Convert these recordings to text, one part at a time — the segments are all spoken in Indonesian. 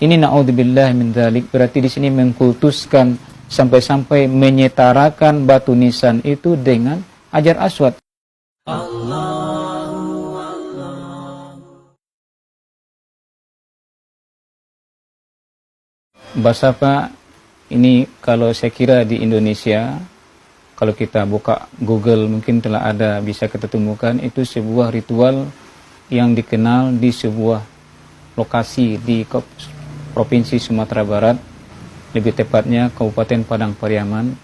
Ini naudzubillah min dzalik, berarti di sini mengkultuskan sampai-sampai menyetarakan batu nisan itu dengan Hajar Aswad. Basapa ini kalau saya kira di Indonesia, kalau kita buka Google mungkin telah ada, bisa kita temukan itu sebuah ritual yang dikenal di sebuah lokasi di Provinsi Sumatera Barat, lebih tepatnya Kabupaten Padang Pariaman,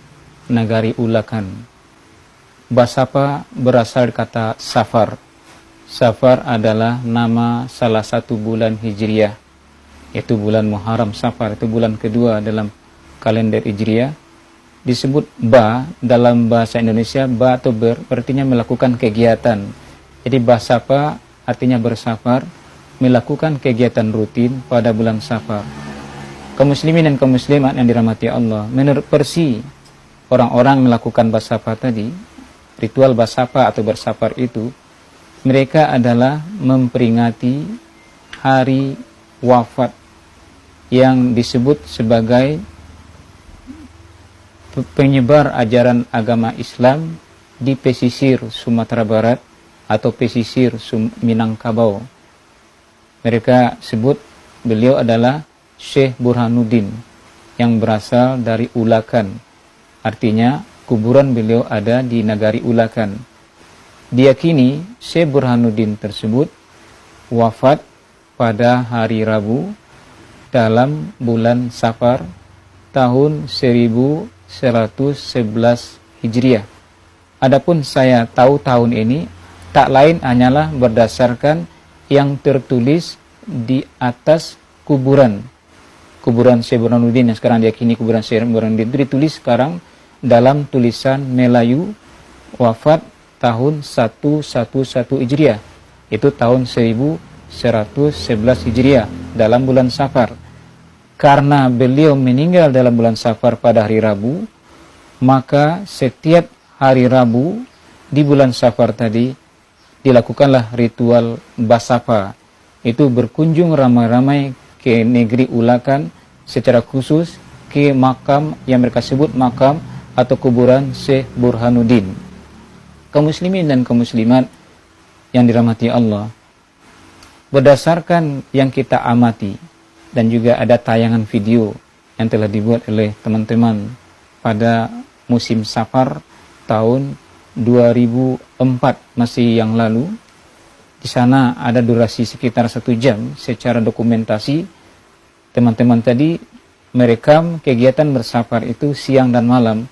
Nagari Ulakan. Basapa berasal kata Safar. Safar adalah nama salah satu bulan Hijriah, yaitu bulan Muharram. Safar itu bulan kedua dalam kalender Hijriah. Disebut ba dalam bahasa Indonesia, ba atau artinya melakukan kegiatan. Jadi basapa artinya bersafar, melakukan kegiatan rutin pada bulan Safar. Kaum muslimin dan kaum muslimat yang dirahmati Allah, menurut versi orang-orang melakukan basapa tadi, ritual basapa atau bersafar itu, mereka adalah memperingati hari wafat yang disebut sebagai penyebar ajaran agama Islam di pesisir Sumatera Barat atau pesisir Minangkabau. Mereka sebut beliau adalah Syekh Burhanuddin yang berasal dari Ulakan. Artinya kuburan beliau ada di Nagari Ulakan. Diyakini Syekh Burhanuddin tersebut wafat pada hari Rabu dalam bulan Safar tahun 1111 Hijriah. Adapun saya tahu tahun ini tak lain hanyalah berdasarkan yang tertulis di atas kuburan Syekh Burhanuddin yang sekarang diyakini kuburan Syekh Burhanuddin itu ditulis sekarang dalam tulisan Melayu wafat tahun 111 Hijriah, itu tahun 1111 Hijriah dalam bulan Safar. Karena beliau meninggal dalam bulan Safar pada hari Rabu, maka setiap hari Rabu di bulan Safar tadi dilakukanlah ritual basapa. Itu berkunjung ramai-ramai ke negeri Ulakan, secara khusus ke makam yang mereka sebut makam atau kuburan Syekh Burhanuddin. Kaum muslimin dan kaum muslimat yang dirahmati Allah, berdasarkan yang kita amati dan juga ada tayangan video yang telah dibuat oleh teman-teman pada musim Safar tahun 2004 masih yang lalu. Di sana ada durasi sekitar 1 jam secara dokumentasi. Teman-teman tadi merekam kegiatan bersafar itu siang dan malam.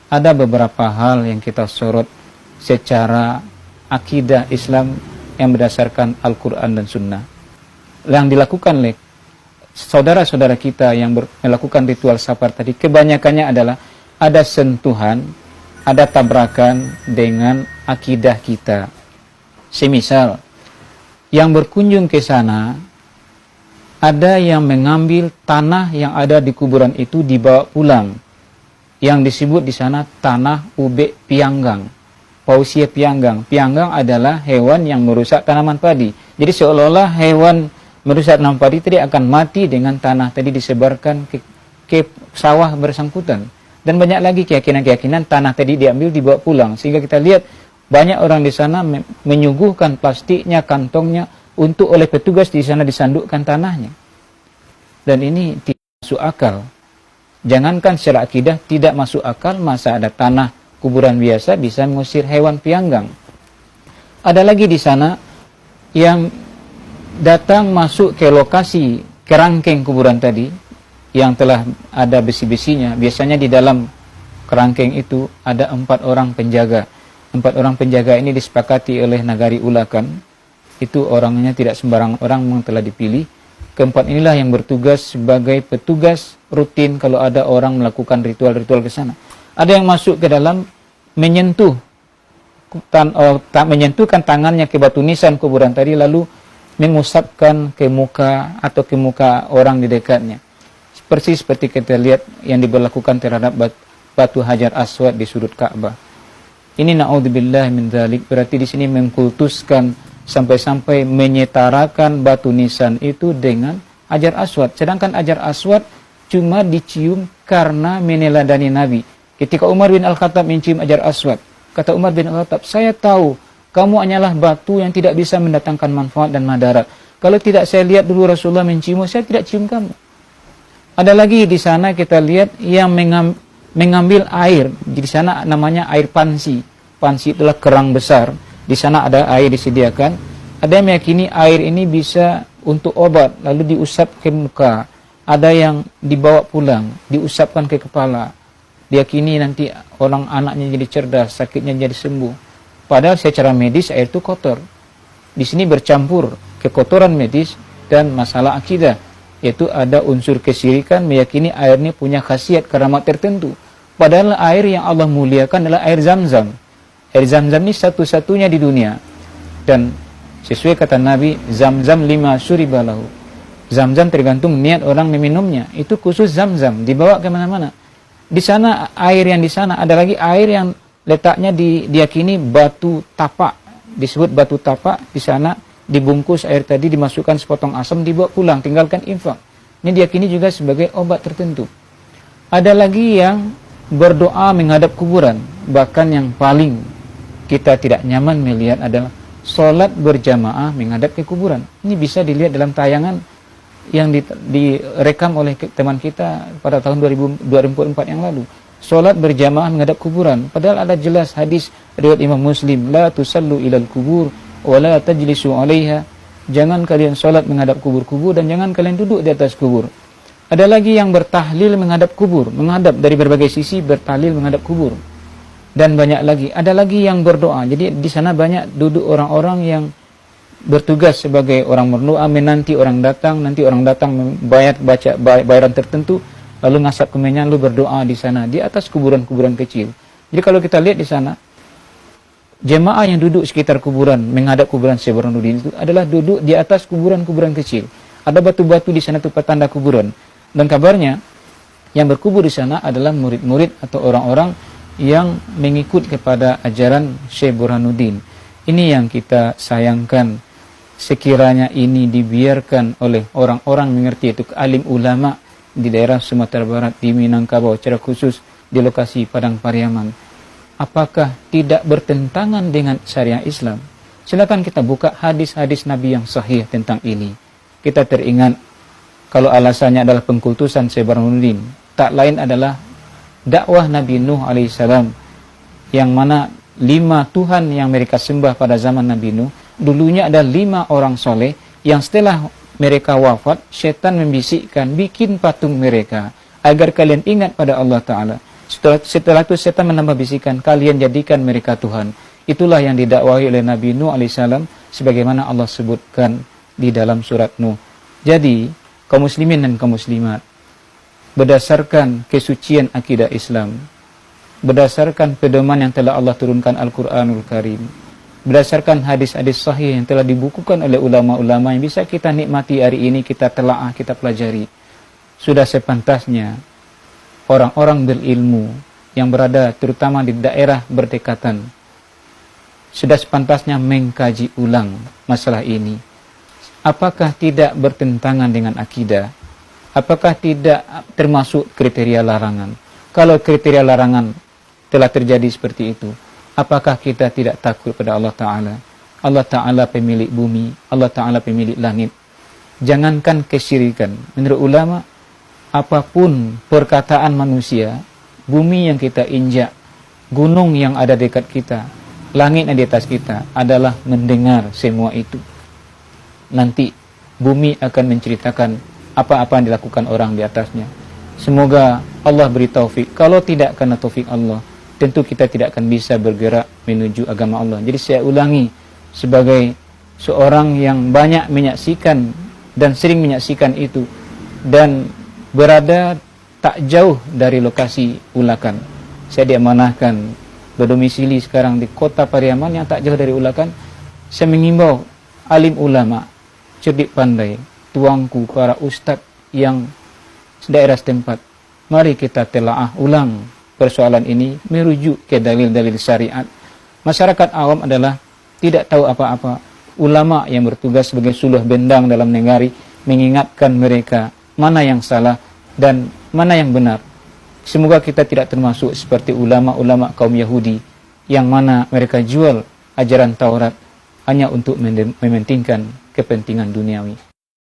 Ada beberapa hal yang kita sorot secara akidah Islam yang berdasarkan Al-Quran dan Sunnah. Yang dilakukan oleh saudara-saudara kita yang melakukan ritual safar tadi, kebanyakannya adalah ada sentuhan, ada tabrakan dengan akidah kita. Semisal, yang berkunjung ke sana, ada yang mengambil tanah yang ada di kuburan itu dibawa pulang. Yang disebut di sana tanah ube pianggang. Pausia pianggang. Pianggang adalah hewan yang merusak tanaman padi. Jadi seolah-olah hewan merusak tanaman padi tadi akan mati dengan tanah tadi disebarkan ke sawah bersangkutan. Dan banyak lagi keyakinan-keyakinan tanah tadi diambil dibawa pulang. Sehingga kita lihat banyak orang di sana menyuguhkan plastiknya, kantongnya untuk oleh petugas di sana disandukkan tanahnya. Dan ini tidak masuk akal. Jangankan secara akidah tidak masuk akal, masa ada tanah kuburan biasa bisa mengusir hewan pianggang. Ada lagi di sana yang datang masuk ke lokasi kerangkeng kuburan tadi yang telah ada besi-besinya. Biasanya di dalam kerangkeng itu ada 4 orang penjaga. 4 orang penjaga ini disepakati oleh Nagari Ulakan. Itu orangnya tidak sembarang orang yang telah dipilih. Keempat inilah yang bertugas sebagai petugas rutin kalau ada orang melakukan ritual-ritual ke sana. Ada yang masuk ke dalam menyentuhkan tangannya ke batu nisan kuburan tadi, lalu mengusapkan ke muka atau ke muka orang di dekatnya. Persis seperti kita lihat yang diberlakukan terhadap batu Hajar Aswad di sudut Ka'bah. Ini naudzubillah min dzalik, berarti di sini mengkultuskan sampai-sampai menyetarakan batu nisan itu dengan Hajar Aswad. Sedangkan Hajar Aswad cuma dicium karena meneladani Nabi. Ketika Umar bin Al-Khattab mencium Hajar Aswad, kata Umar bin Al-Khattab, saya tahu kamu hanyalah batu yang tidak bisa mendatangkan manfaat dan madarat. Kalau tidak saya lihat dulu Rasulullah menciummu, saya tidak cium kamu. Ada lagi di sana kita lihat yang mengambil air. Di sana namanya air pansi. Pansi adalah kerang besar. Di sana ada air disediakan. Ada yang meyakini air ini bisa untuk obat, lalu diusap ke muka. Ada yang dibawa pulang, diusapkan ke kepala. Diyakini nanti orang anaknya jadi cerdas, sakitnya jadi sembuh. Padahal secara medis air itu kotor. Di sini bercampur kekotoran medis dan masalah akidah. Yaitu ada unsur kesyirikan, meyakini air ini punya khasiat keramat tertentu. Padahal air yang Allah muliakan adalah air Zam-Zam. Air Zam-Zam ini satu-satunya di dunia. Dan sesuai kata Nabi, Zam-Zam lima syuribalahu. Zam-Zam tergantung niat orang meminumnya. Itu khusus Zam-Zam, dibawa kemana-mana. Di sana, air yang di sana, ada lagi air yang letaknya diyakini batu tapak. Disebut batu tapak, di sana dibungkus air tadi, dimasukkan sepotong asam, dibawa pulang, tinggalkan infak. Ini diyakini juga sebagai obat tertentu. Ada lagi yang berdoa menghadap kuburan. Bahkan yang paling kita tidak nyaman melihat adalah sholat berjamaah menghadap ke kuburan. Ini bisa dilihat dalam tayangan yang direkam oleh teman kita pada tahun 2004 yang lalu. Solat berjamaah menghadap kuburan. Padahal ada jelas hadis riwayat Imam Muslim, la tusallu ilal kubur wa la tajlisu 'alaiha. Jangan kalian solat menghadap kubur-kubur dan jangan kalian duduk di atas kubur. Ada lagi yang bertahlil menghadap kubur, menghadap dari berbagai sisi, bertahlil menghadap kubur. Dan banyak lagi. Ada lagi yang berdoa. Jadi di sana banyak duduk orang-orang yang bertugas sebagai orang berdoa, menanti orang datang, nanti orang datang membayar bayaran tertentu, lalu ngasap kemenyan, lalu berdoa di sana di atas kuburan-kuburan kecil. Jadi kalau kita lihat di sana, jemaah yang duduk sekitar kuburan menghadap kuburan Syekh Burhanuddin itu adalah duduk di atas kuburan-kuburan kecil. Ada batu-batu di sana itu petanda kuburan. Dan kabarnya yang berkubur di sana adalah murid-murid atau orang-orang yang mengikut kepada ajaran Syekh Burhanuddin. Ini yang kita sayangkan. Sekiranya ini dibiarkan oleh orang-orang mengerti, itu alim ulama di daerah Sumatera Barat, di Minangkabau, secara khusus di lokasi Padang Pariaman, apakah tidak bertentangan dengan syariah Islam? Silakan kita buka hadis-hadis Nabi yang sahih tentang ini. Kita teringat kalau alasannya adalah pengkultusan Syekh Burhanuddin, tak lain adalah dakwah Nabi Nuh alaihissalam, yang mana 5 Tuhan yang mereka sembah pada zaman Nabi Nuh dulunya ada 5 orang soleh yang setelah mereka wafat, syaitan membisikkan, bikin patung mereka agar kalian ingat pada Allah Ta'ala. Setelah itu syaitan menambah bisikan, kalian jadikan mereka Tuhan. Itulah yang didakwahi oleh Nabi Nuh alaihissalam sebagaimana Allah sebutkan di dalam surat Nuh. Jadi kaum muslimin dan kaum muslimat, berdasarkan kesucian akidah Islam, berdasarkan pedoman yang telah Allah turunkan Al-Quranul Karim, berdasarkan hadis-hadis sahih yang telah dibukukan oleh ulama-ulama yang bisa kita nikmati hari ini, kita telaah, kita pelajari, sudah sepantasnya orang-orang berilmu yang berada terutama di daerah berdekatan sudah sepantasnya mengkaji ulang masalah ini. Apakah tidak bertentangan dengan akidah? Apakah tidak termasuk kriteria larangan? Kalau kriteria larangan telah terjadi seperti itu, apakah kita tidak takut pada Allah Ta'ala? Allah Ta'ala pemilik bumi, Allah Ta'ala pemilik langit. Jangankan kesyirikan. Menurut ulama, apapun perkataan manusia, bumi yang kita injak, gunung yang ada dekat kita, langit yang di atas kita, adalah mendengar semua itu. Nanti bumi akan menceritakan apa-apa yang dilakukan orang di atasnya. Semoga Allah beri taufik. Kalau tidak karena taufik Allah, tentu kita tidak akan bisa bergerak menuju agama Allah. Jadi saya ulangi, sebagai seorang yang banyak menyaksikan dan sering menyaksikan itu, dan berada tak jauh dari lokasi Ulakan. Saya diamanahkan berdomisili sekarang di kota Pariaman yang tak jauh dari Ulakan. Saya mengimbau alim ulama, cerdik pandai, tuanku, para ustadz yang daerah setempat, mari kita telaah ulang persoalan ini merujuk ke dalil-dalil syariat. Masyarakat awam adalah tidak tahu apa-apa. Ulama yang bertugas sebagai suluh bendang dalam negari mengingatkan mereka mana yang salah dan mana yang benar. Semoga kita tidak termasuk seperti ulama-ulama kaum Yahudi yang mana mereka jual ajaran Taurat hanya untuk mementingkan kepentingan duniawi.